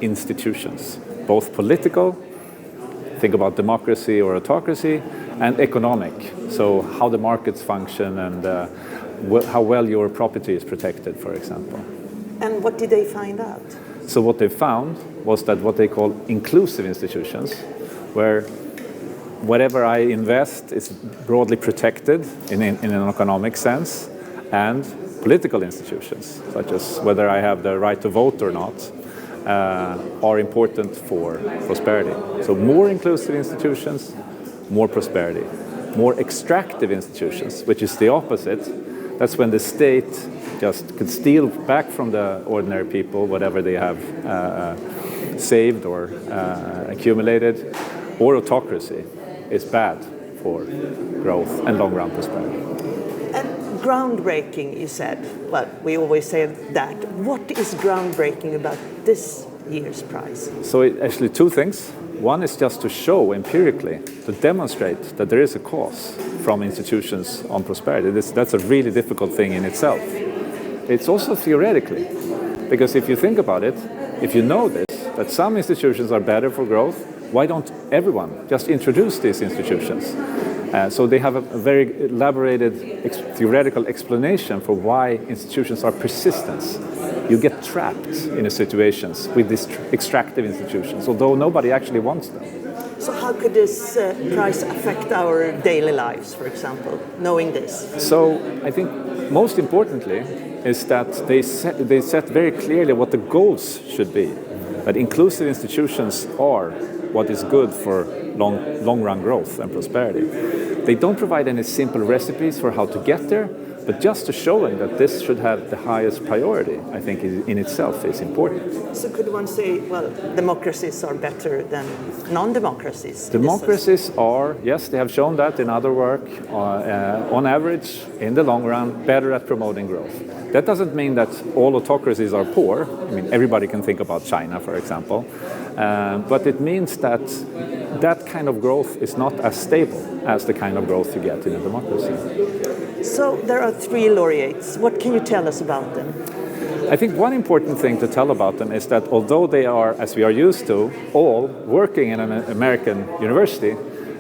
institutions, both political, think about democracy or autocracy, and economic, so how the markets function and how well your property is protected, for example. And what did they find out? So what they found was that what they call inclusive institutions, where whatever I invest is broadly protected in an economic sense, and political institutions, such as whether I have the right to vote or not, are important for prosperity. So more inclusive institutions, more prosperity. More extractive institutions, which is the opposite, that's when the state just could steal back from the ordinary people whatever they have saved or accumulated, or autocracy is bad for growth and long-run prosperity. And groundbreaking, you said. Well, we always say that. What is groundbreaking about this year's prize? So actually two things. One is just to show empirically, to demonstrate that there is a cause from institutions on prosperity. That's a really difficult thing in itself. It's also theoretically, because if you think about it, if you know this, that some institutions are better for growth, why don't everyone just introduce these institutions? So they have a very elaborated theoretical explanation for why institutions are persistent. You get trapped in a situations with these extractive institutions, although nobody actually wants them. So how could this prize affect our daily lives, for example, knowing this? So I think most importantly is that they set very clearly what the goals should be. That inclusive institutions are what is good for long-run growth and prosperity. They don't provide any simple recipes for how to get there, but just to showing that this should have the highest priority, I think in itself is important. So could one say, well, democracies are better than non-democracies? Democracies are, yes, they have shown that in other work, on average, in the long run, better at promoting growth. That doesn't mean that all autocracies are poor. I mean, everybody can think about China, for example. But it means that that kind of growth is not as stable as the kind of growth you get in a democracy. So there are 3 laureates. What can you tell us about them? I think one important thing to tell about them is that although they are, as we are used to, all working in an American university,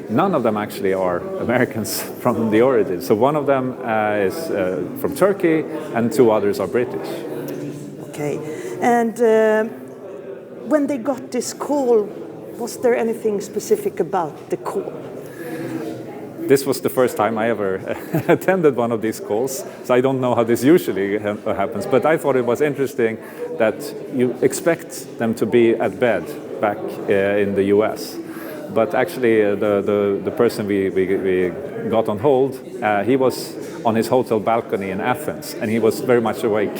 none of them actually are Americans from the origin. So one of them is from Turkey and 2 others are British. Okay. And when they got this call, was there anything specific about the call? This was the first time I ever attended one of these calls, so I don't know how this usually happens, but I thought it was interesting that you expect them to be at bed back in the US. But actually the person we got on hold, he was on his hotel balcony in Athens, and he was very much awake.